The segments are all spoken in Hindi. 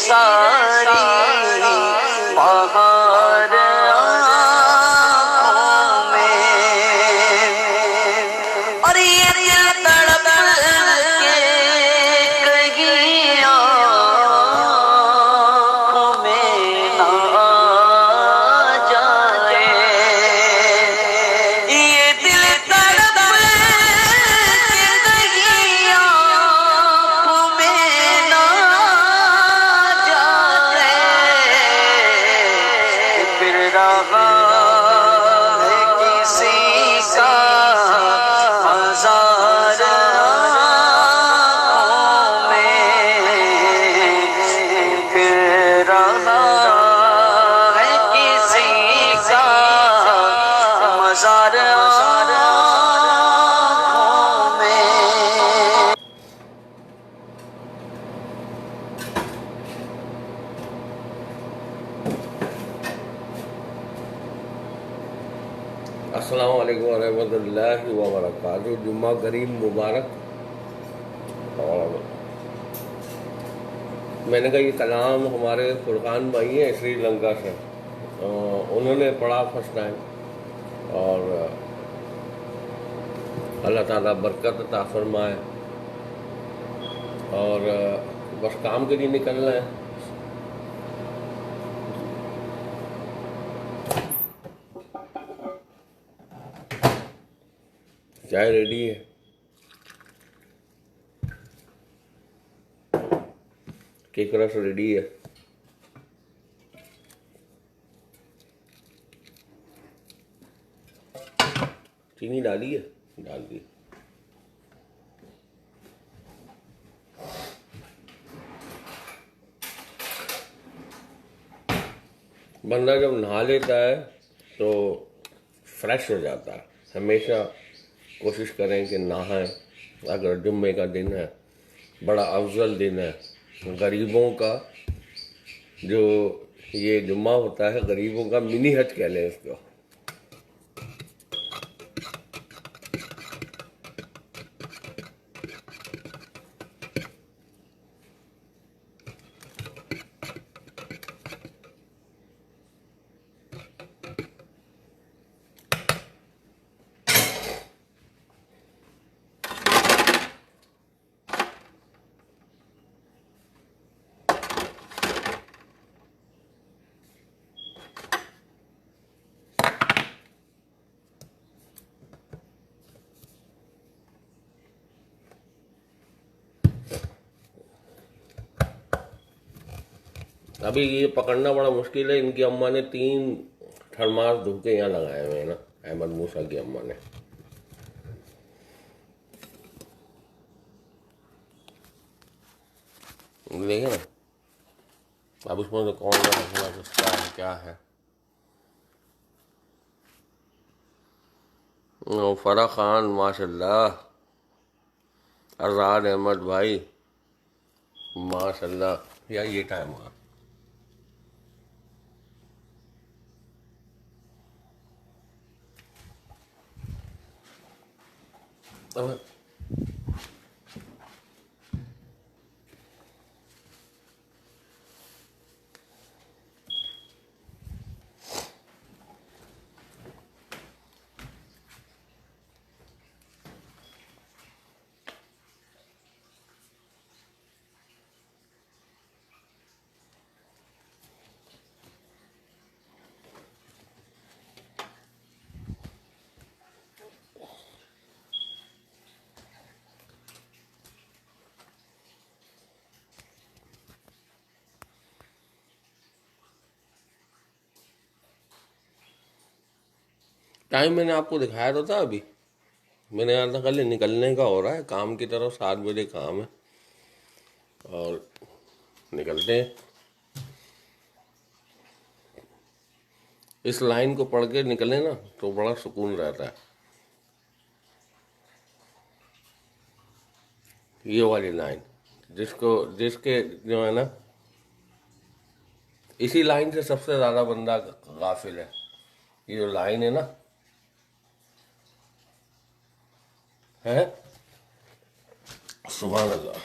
सारी बाहर आँखों में, और ये दिल तड़प के कहीं आँखों में ना जाए। ये दिल तड़प के कहीं आँखों में ना जाए। फिर रहा है किसी का मज़ार आँखों में, फिर रहा है किसी का मज़ार आँखों में। अस्सलाम वालेकुम रहमतुल्लाहि व बरकातुहू। जुम्मा करीम मुबारक। और मैंने कहा ये कलाम हमारे फुरकान भाई हैं श्रीलंका से, उन्होंने पढ़ा फर्स्ट टाइम, और अल्लाह ताला बरकत अता फरमाए। और बस काम के लिए निकलना है। चाय रेडी है, केक रस रेडी है। चीनी डाली है, डाल दी। बंदा जब नहा लेता है तो फ्रेश हो जाता है। हमेशा कोशिश करें कि नहाएं। अगर जुम्मे का दिन है, बड़ा अफजल दिन है। गरीबों का जो ये जुम्मा होता है, गरीबों का मिनी हज कह लें इसको। अभी ये पकड़ना बड़ा मुश्किल है। इनकी अम्मा ने 3 थर्मास धोखे यहाँ लगाए हुए हैं ना, अहमद मूसा की अम्मा ने। देखे ना, अब उसमें तो कौन सा रखना किसका है, क्या है। फरा खान माशाल्लाह, आज़ाद अहमद भाई माशाल्लाह। यार ये टाइम हुआ। अब टाइम मैंने आपको दिखाया तो था। अभी मैंने कहा था कल निकलने का हो रहा है, काम की तरफ 7 बजे काम है और निकलते हैं। इस लाइन को पढ़ के निकले ना तो बड़ा सुकून रहता है। ये वाली लाइन जिसके जो है ना, इसी लाइन से सबसे ज़्यादा बंदा गाफिल है। ये जो लाइन है ना, है सुभान अल्लाह।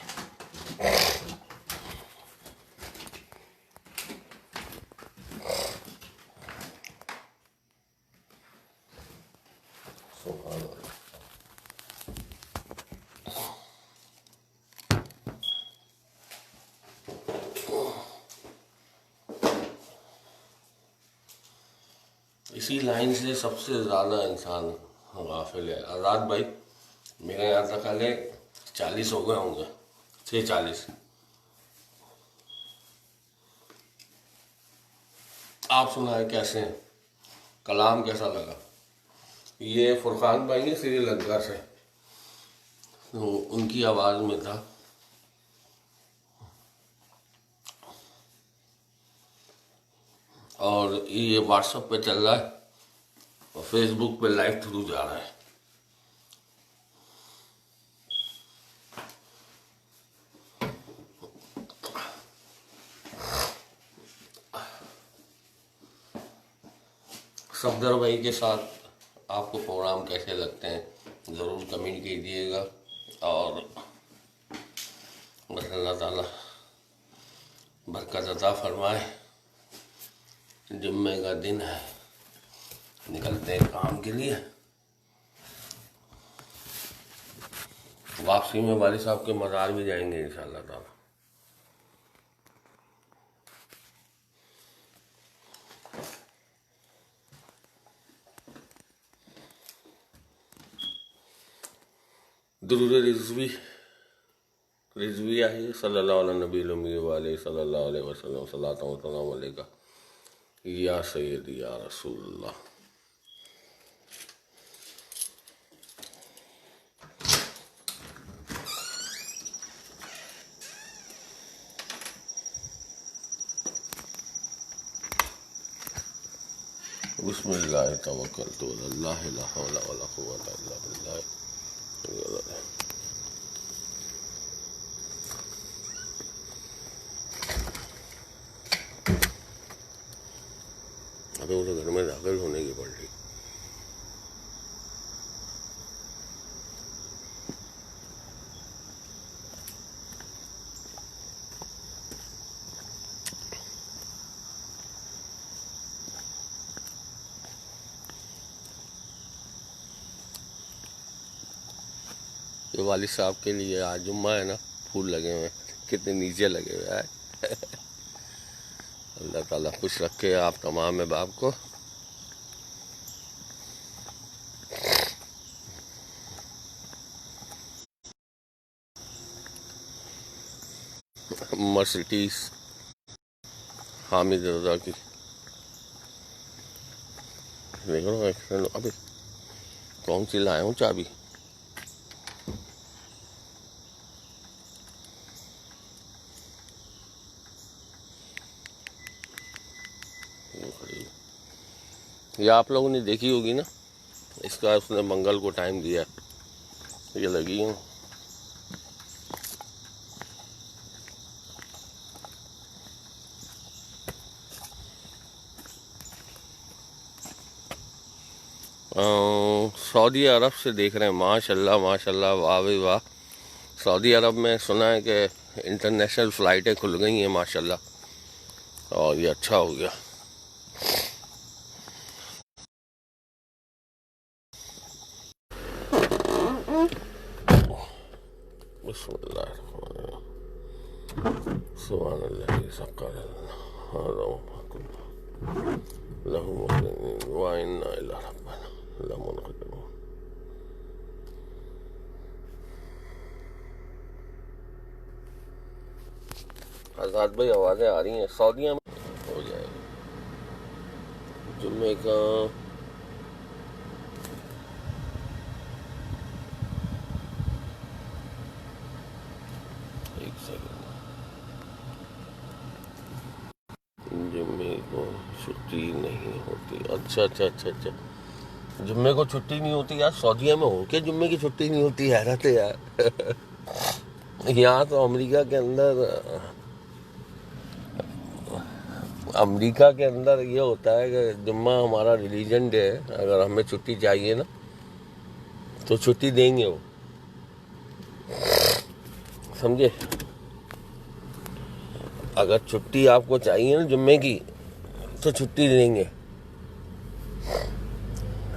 इसी लाइन से सबसे ज़्यादा इंसान गाफिल है। आज़ाद भाई, मेरे यहाँ तक हाले 40 हो गए होंगे, 46। आप सुनाए कैसे हैं? कलाम कैसा लगा? ये फुरकान भाई है श्रीलंका से, तो उनकी आवाज़ में था। और ये व्हाट्सएप पे चल रहा है और फेसबुक पे लाइव थ्रू जा रहा है। सफदर भाई के साथ आपको प्रोग्राम कैसे लगते हैं ज़रूर कमेंट कीजिएगा। और बस अल्लाह ताला बरकत अता फरमाए। जुम्मे का दिन है, निकलते हैं काम के लिए। वापसी में वाली साहब के मज़ार भी जाएंगे इंशाअल्लाह ताला। दुरूद रिजवी आहे सल्लल्लाहु अलैहि नबील उम्मी व अलैहि सल्लल्लाहु अलैहि वसल्लम सल्लल्लाहु व सल्लम अलैका या सय्यदी या रसूलल्लाह। बिस्मिल्लाह तवक्कलतु अल्लाह ला हौला वला कुव्वता इल्ला बिल्लाह। अबे उसे घर में दाखिल होने की पड़ रही। ये वालिद साहब के लिए आज जुम्मा है ना, फूल लगे हुए कितने नीचे लगे हुए हैं। अल्लाह ताला खुश रखे आप तमाम बाप को। मर्सिडीज हामिद रजा की देखो ना, अभी कौन सी लाया हूँ चाबी। ये आप लोगों ने देखी होगी ना, इसका उसने मंगल को टाइम दिया, ये लगी हूँ। सऊदी अरब से देख रहे हैं, माशाल्लाह माशाल्लाह, वाह भाई वाह। सऊदी अरब में सुना है कि इंटरनेशनल फ़्लाइटें खुल गई हैं माशाल्लाह, और ये अच्छा हो गया। आज़ाद भाई आवाज़ें आ रही हैं, सऊदीया में हो जाएगा जुम्मे का। एक सेकंड, जुम्मे को छुट्टी नहीं होती। अच्छा अच्छा अच्छा अच्छा, जुम्मे को छुट्टी नहीं होती यार। सऊदीया में हो के जुम्मे की छुट्टी नहीं होती, हैरत है यार। यहाँ तो अमेरिका के अंदर ये होता है कि जुम्मा हमारा रिलीजन डे है, अगर हमें छुट्टी चाहिए ना तो छुट्टी देंगे वो, समझे। अगर छुट्टी आपको चाहिए ना जुम्मे की तो छुट्टी देंगे।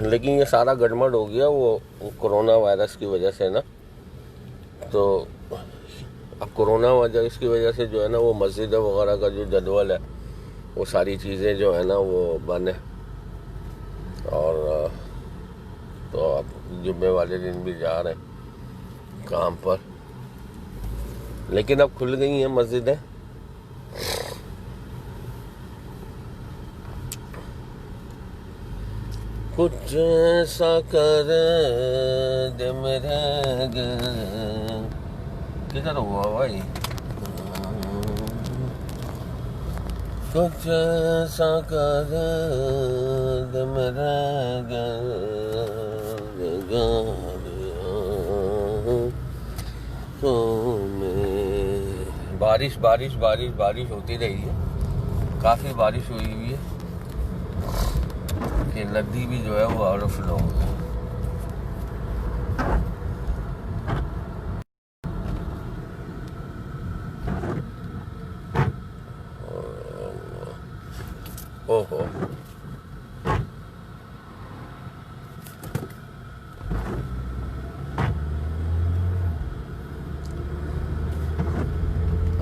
लेकिन ये सारा गड़बड़ हो गया वो कोरोना वायरस की वजह से ना, तो अब कोरोना वायरस की वजह से जो है ना वो मस्जिद वगैरह का जो जदवल है वो सारी चीज़ें जो है ना वो बंद है। जुम्मे वाले दिन भी जा रहे हैं काम पर, लेकिन अब खुल गई हैं मस्जिदें। कुछ ऐसा कर दे मेरे किधर हुआ भाई, कुछ ऐसा कर दे मेरे बारिश बारिश बारिश बारिश होती रही है, काफ़ी बारिश हुई हुई है कि नदी भी जो है वो ओवरफ्लो हो गई। ओहो,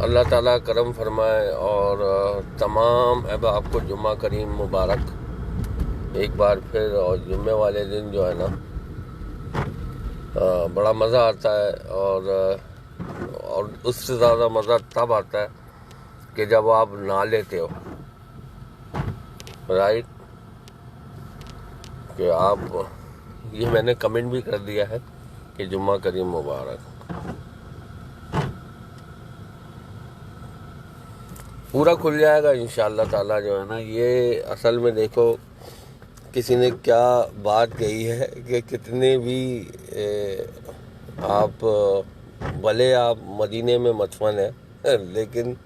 अल्लाह ताला करम फरमाए और तमाम अहबाब को जुम्मा करीम मुबारक एक बार फिर। और जुम्मे वाले दिन जो है ना बड़ा मज़ा आता है, और उससे ज़्यादा मज़ा तब आता है कि जब आप नहा लेते हो, राइट। कि आप, ये मैंने कमेंट भी कर दिया है कि जुम्मा करीम मुबारक। पूरा खुल जाएगा इंशाअल्लाह ताला जो है ना। ये असल में देखो किसी ने क्या बात कही है कि कितने भी आप भले आप मदीने में मदफन है, लेकिन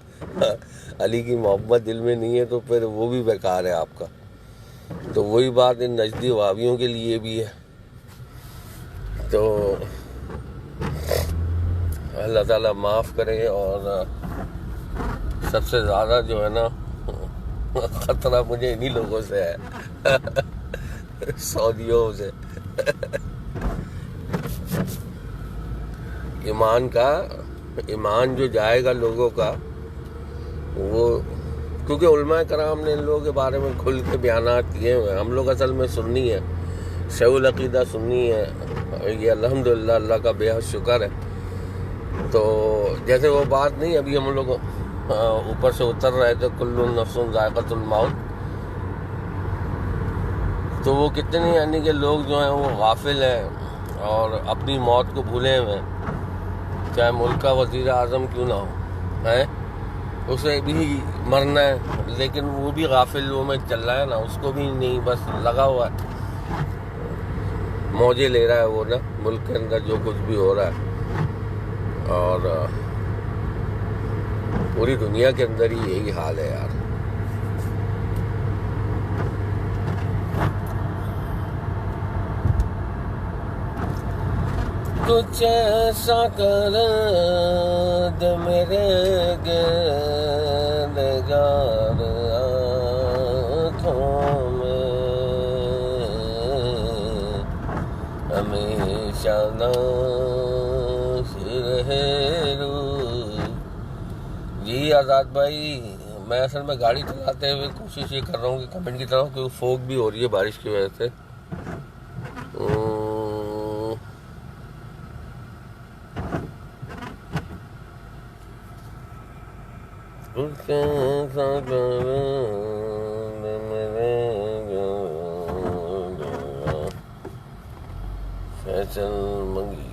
अली की मोहब्बत दिल में नहीं है तो फिर वो भी बेकार है आपका। तो वही बात इन नजदी वावियों के लिए भी है। तो अल्लाह ताला माफ़ करे। और सबसे ज़्यादा जो है ना ख़तरा मुझे इन्हीं लोगों से है सऊदियों से ईमान जो जाएगा लोगों का वो, क्योंकि उलमा कराम ने इन लोगों के बारे में खुल के बयानात किए हुए हैं। हम लोग असल में सुन्नी है, शऊल अकीदा सुन्नी है, ये अल्हम्दुलिल्लाह अल्लाह का बेहद शुक्र है। तो जैसे वो बात नहीं, अभी हम लोग ऊपर से उतर रहे थे कुल्लु नफ्सुन ज़ायक़तुल मौत, तो वो कितने यानी कि लोग जो हैं वो गाफिल हैं और अपनी मौत को भूले हुए हैं, चाहे मुल्क का वज़ीर आज़म क्यों ना हो, है उसे भी मरना है, लेकिन वो भी गाफिल वो में चल रहा है ना, उसको भी नहीं, बस लगा हुआ है, मौजे ले रहा है वो ना मुल्क के अंदर जो कुछ भी हो रहा है। और पूरी दुनिया के अंदर ही यही हाल है यार। कुछ ऐसा कर दे मेरे गिरगार आँखों में हमेशा नाश रहे रू। जी आज़ाद भाई, मैं असल में गाड़ी चलाते हुए कोशिश ये कर रहा हूँ कि कमेंट की तरह, क्योंकि फोग भी हो रही है बारिश की वजह से। फैसल मंगी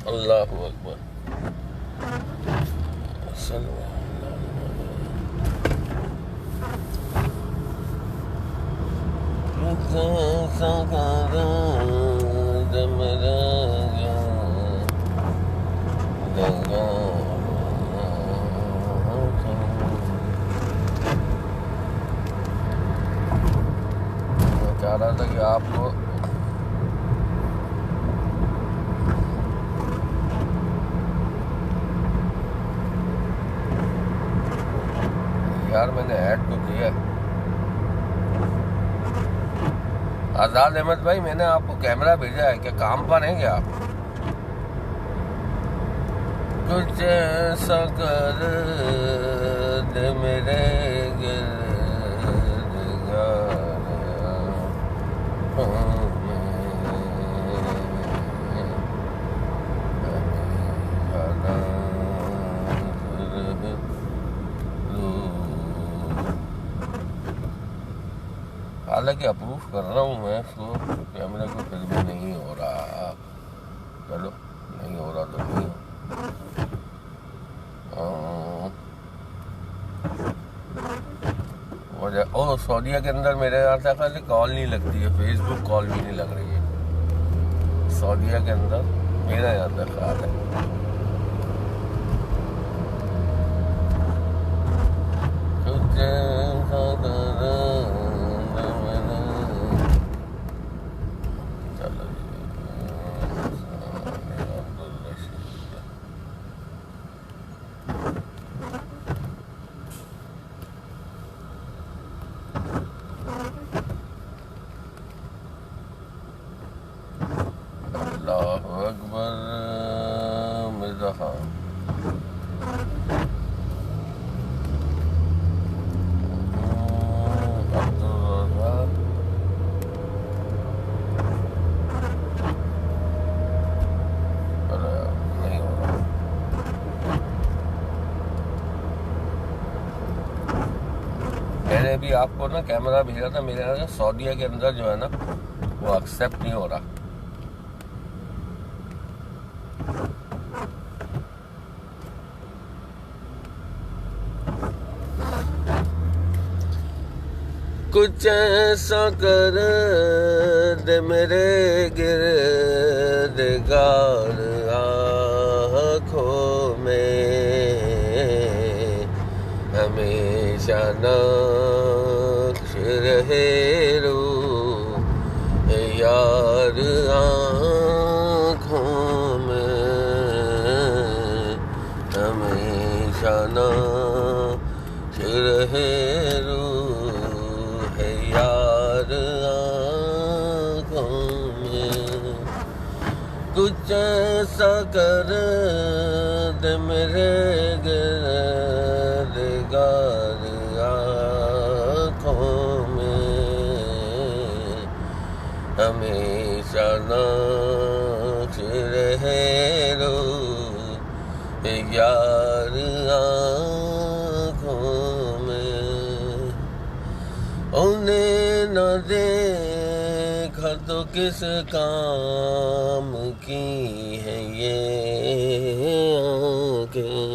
अल्लाहु अकबर। चाह रहा था कि आपको यार मैंने ऐड तो किया। आज़ाद अहमद भाई, मैंने आपको कैमरा भेजा है, क्या काम पर हैं क्या आप? कुछ ऐसा कर दे मेरे हालांकि अप्रूव कर रहा हूँ मैं इसको, कैमरे को, फिर भी नहीं हो रहा। चलो नहीं हो रहा तो नहीं हो। और सऊदीया के अंदर मेरे यहाँ से कॉल नहीं लगती है, फेसबुक कॉल भी नहीं लग रही है सऊदीया के अंदर, मेरा यहाँ तक ख्याल है। अल्लाहु अकबर मिर्ज़ा खान। मैंने भी आपको ना कैमरा भेजा था, मेरे यहाँ सऊदीया के अंदर जो है ना वो एक्सेप्ट नहीं हो रहा। कुछ ऐसा कर दे मेरे गिरदगार आँखों में, हमेशा नक्श रहे रूह यार आँखों में, हमेशा नक्श रहे यार आँखों में। कुछ ऐसा कर दे मेरे गिरदगार आँखों में, हमेशा नाच रहे रूह यार आँखों में। उन्हें न देखा तो किस काम की है ये आँखें।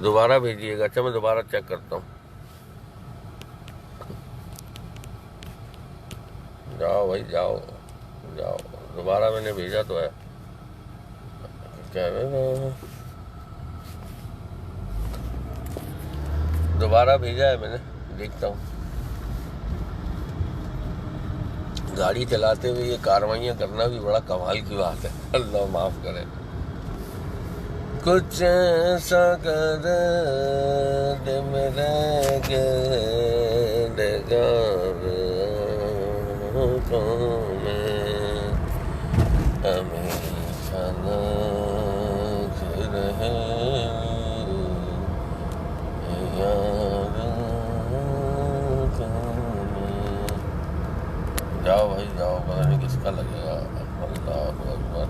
दोबारा भेजिएगा। अच्छा मैं दोबारा चेक करता हूँ। जाओ भाई जाओ जाओ, दोबारा मैंने भेजा तो है। क्या है, दोबारा भेजा है मैंने, देखता हूँ। गाड़ी चलाते हुए ये कार्रवाइयाँ करना भी बड़ा कमाल की बात है, अल्लाह माफ करे। कुछ ऐसा कर दे मेरे गिरदगार आँखों में, हमेशा नाच रहे जाओ भाई जाओ, पता नहीं किसका लगेगा। अल्लाहु अकबर।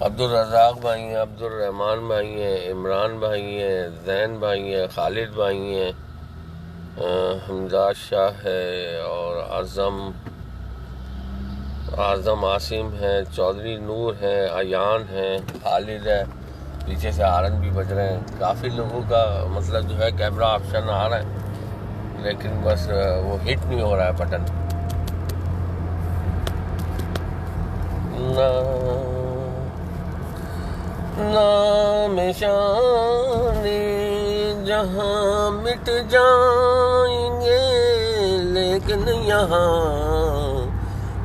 अब्दुल रज़ाक भाई हैं, अब्दुल रहमान भाई हैं, इमरान भाई हैं, जैन भाई हैं, खालिद भाई हैं, हमजाद शाह है और आज़म आसिम है, चौधरी नूर है, अयान है, खालिद है, पीछे से हारन भी बज रहे हैं। काफ़ी लोगों का मतलब जो है कैमरा ऑप्शन आ रहा है, लेकिन बस वो हिट नहीं हो रहा है बटन। नाम शानी जहाँ मिट जाएंगे, लेकिन यहाँ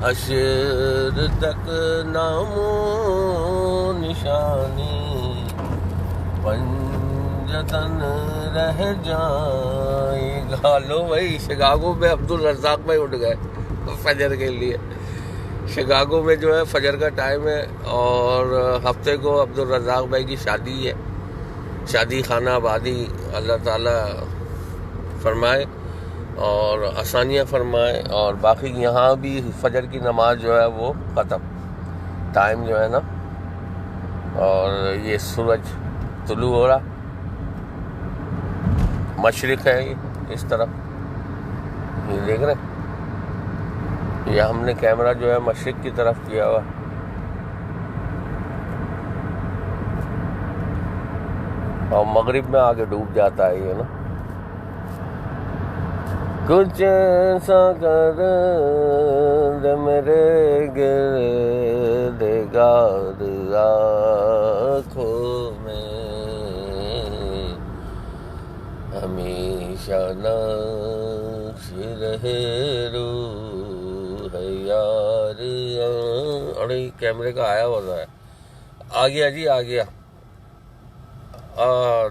हश्र तक नामो निशानी पंजतन रह जाएगा। लो भाई शिकागो में अब्दुल रज़ाक भाई उठ गए। फजर के लिए। शिकागो में जो है फजर का टाइम है और हफ्ते को अब्दुल रज़ाक भाई की शादी है। शादी खाना आबादी अल्लाह ताला फरमाए और आसानियाँ फरमाए। और बाकी यहाँ भी फजर की नमाज जो है वो ख़त्म टाइम जो है ना, और ये सूरज तुलू हो रहा, मशरिक़ है ये इस तरफ, ये देख रहे हैं। ये हमने कैमरा जो है मशरिक़ की तरफ किया हुआ, और मगरिब में आगे डूब जाता है ये ना। कुछ ऐसा कर दे मेरे गिरदेगार आँखों में, हमेशा नाश रहे रूह यार। अरे कैमरे का आया हुआ है, आ गया जी आ गया,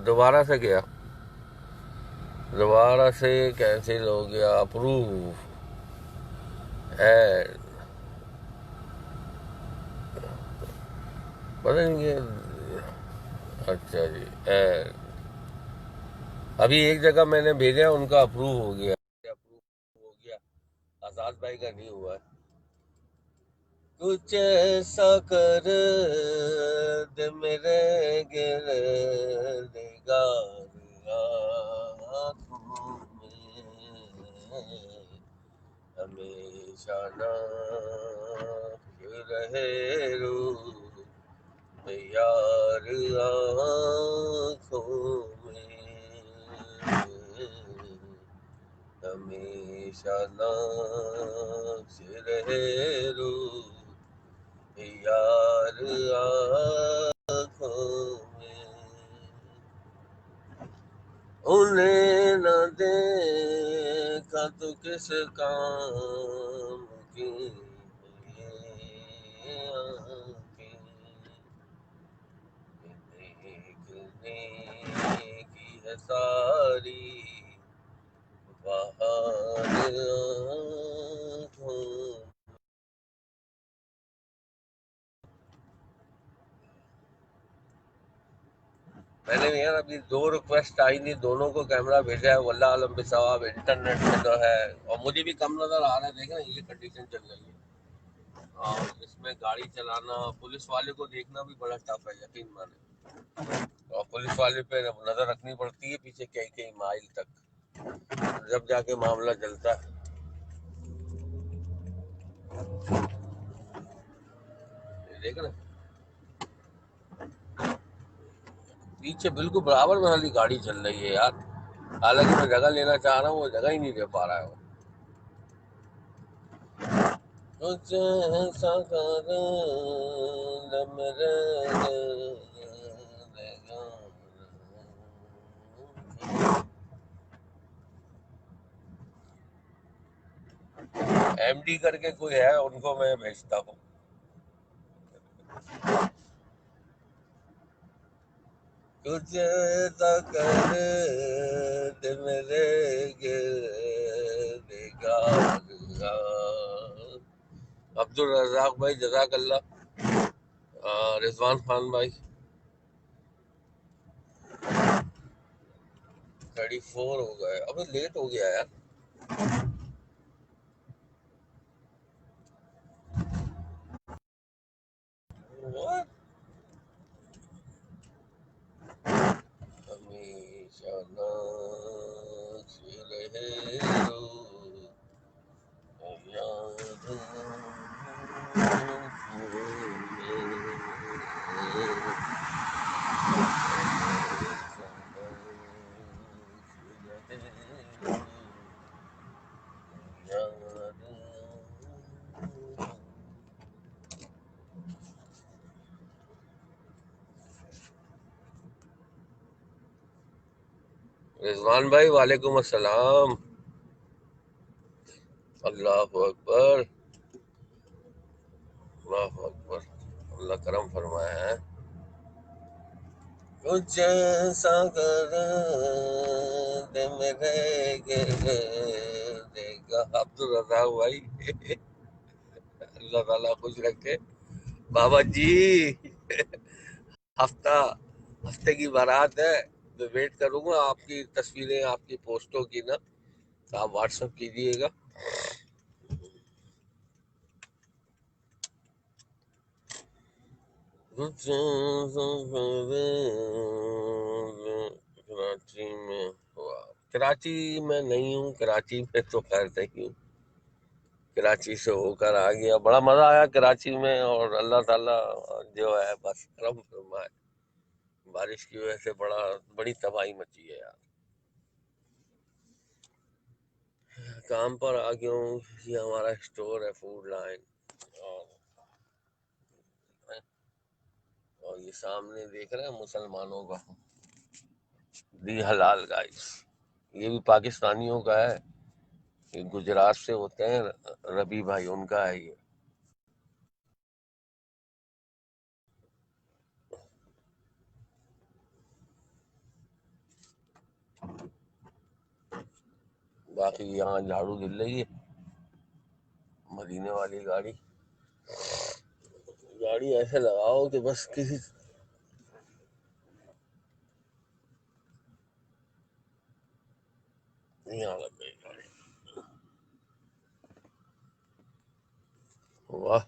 दोबारा से गया, दोबारा से कैंसिल हो गया, अप्रूव है, पता नहीं ये। अच्छा जी अभी एक जगह मैंने भेजा, उनका अप्रूव हो गया, अप्रूव हो गया, आजाद भाई का नहीं हुआ है। कुछ ऐसा कर दे मेरे गिरदेगार आँखों में, हमेशा नाश रहे रूह यार आँखों में, हमेशा नाश रहे रूह यार आँखों में। उन्हें न देखा तो किस काम की ये आँखें, देखने की है सारी बहार आँखों। मैंने यार अभी 2 रिक्वेस्ट आई थी, दोनों को कैमरा भेजा है, वल्लाह आलम बिसवाब। इंटरनेट से जो है, और मुझे भी कम नजर आ रहा है, देख रहे हैं ये कंडीशन चल रही है, और इसमें गाड़ी चलाना, पुलिस वाले को देखना भी बड़ा टफ है, यकीन माने। और पुलिस वाले पे नजर रखनी पड़ती है पीछे कई कई माइल तक, जब जाके मामला चलता है। देख रहे हैं? पीछे बिल्कुल बराबर में वाली गाड़ी चल रही है यार, हालांकि मैं जगह लेना चाह रहा हूँ, वो जगह ही नहीं दे पा रहा है वो। कुछ ऐसा कर दे मेरे एमडी करके कोई है, उनको मैं भेजता हूँ। कुछ ऐसा कर दे मेरे गिरदेगार। अब्दुल रज़ाक भाई जज़ाकल्लाह, रिजवान खान भाई 34 हो गए, अभी लेट हो गया यार। What? हमेशा नाच रहे हो याद रिजवान भाई वालेकुम अस्सलाम, अल्लाह अकबर, अल्लाह अकबर, अल्लाह करम फरमाया है। कुछ ऐसा कर दे मेरे गिरदेगार अब्दुल रज़ाक भाई, अल्लाह ताला खुश रखे। बाबा जी, हफ्ता हफ्ते की बारात है, मैं वेट करूंगा आपकी तस्वीरें, आपकी पोस्टों की ना, तो आप व्हाट्सएप कीजिएगा। कराची में हुआ, कराची में नहीं हूँ, कराची में तो खैर नहीं हूँ, कराची से होकर आ गया, बड़ा मजा आया कराची में, और अल्लाह ताला जो है बस करम फरमाए। बारिश की वजह से बड़ी तबाही मची है यार। काम पर आ गया हूँ, ये हमारा स्टोर है, फूड लाइन, और और ये सामने देख रहे हैं मुसलमानों का दी हलाल गाइस, ये भी पाकिस्तानियों का है, ये गुजरात से होते हैं, रबी भाई उनका है ये। बाकी यहाँ झाड़ू गिर रही है, मदीने वाली गाड़ी, गाड़ी ऐसे लगाओ कि बस किसी, यहाँ लग गई गाड़ी, वाह।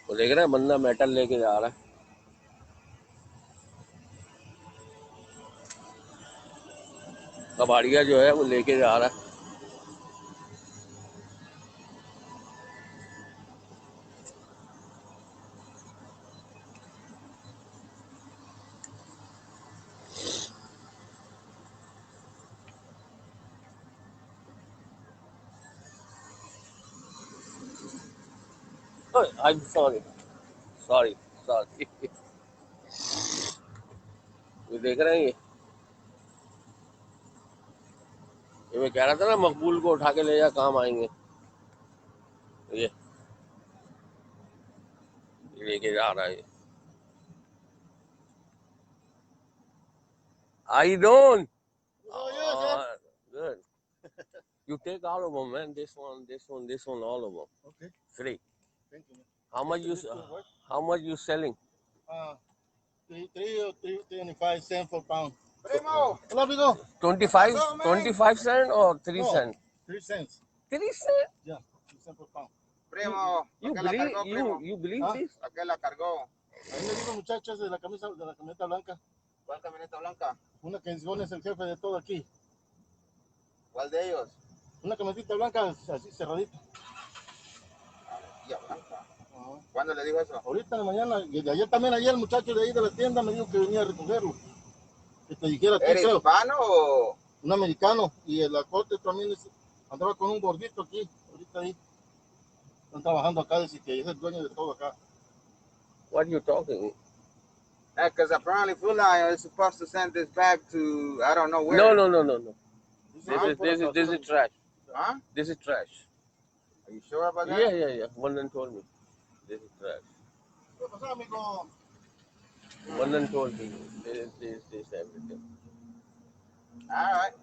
वो देख रहे हैं बंदा मेटल लेके जा रहा है, कबाड़िया जो है वो लेके जा रहा है। I am sorry, sorry, sorry. ये देख रहे हैं ये मैं कह रहा था ना, मकबूल को उठा के ले जा, काम आएंगे। ये लेके जा रहा है, I don't, good, you take all of them, man, this one, all of them, Okay, free. thank you. How much you, how much you selling? Three 25 cents per pound. Primo! Hello, amigo. 25 cent or 3 No, cent? 3 cents. 3 cent? Yeah, 3 cents per pound. Primo, You ¿por qué la believe, cargó, primo? you believe ¿Ah? this? ¿Por qué la cargó? Ahí me dijo muchachos de la camioneta blanca. ¿Cuál camioneta blanca? Una que es el jefe de todo aquí. ¿Cuál de ellos? Una camionetita blanca así cerradita. Ya, blanca. Ajá. ¿Cuándo le dijo eso? Ahorita en la mañana, y de ayer también, ayer el muchacho de ahí de la tienda me dijo que venía a recogerlo. Que te dijera a ti, ¿Eres creo. hispano o...? Un americano. Y el corte también andaba con un gordito aquí, ahorita ahí. Están trabajando acá, dice que es el dueño de todo acá. What you talking? Because apparently Food Lion is supposed to send this back to, I don't know where. No. Dice, This is trash. Huh? This is trash. Are you sure about that? Yeah. One told me. This is trash. ¿Qué pasó, amigo? One told me. This everything. All right.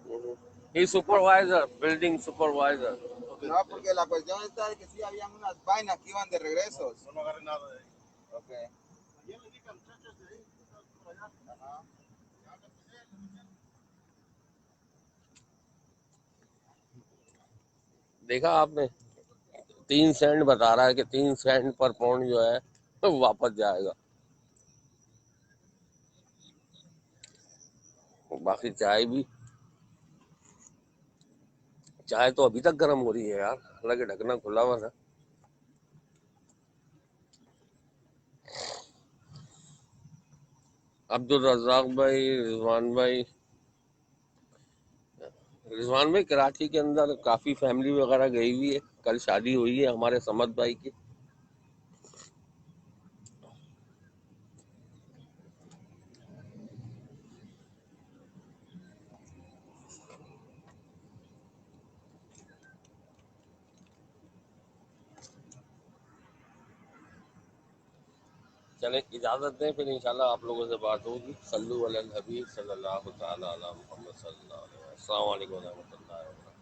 He's supervisor, building supervisor. No, porque la cuestión está de que sí habían unas vainas que iban de regresos. No agarré nada de ahí. Ok. Ayer le dije a muchachos de ahí, que estaban por allá. Ajá. देखा आपने, 3 सेंट बता रहा है कि 3 सेंट पर पाउंड जो है वो वापस जाएगा। बाकी चाय तो अभी तक गर्म हो रही है यार, हालांकि ढकना खुला हुआ था। अब्दुल रज़ाक भाई, रिजवान भाई कराची के अंदर काफी फैमिली वगैरह गई हुई है, कल शादी हुई है हमारे समद भाई की। चले इजाजत दें, फिर इंशाल्लाह आप लोगों से बात होगी। सल्लु अलल हबीब सल्लल्लाहु तआला अला मुहम्मद सल्लल्लाहु अलैहि वसल्लम। अस्सलाम वालेकुम व रहमतुल्लाहि व बरकातहू।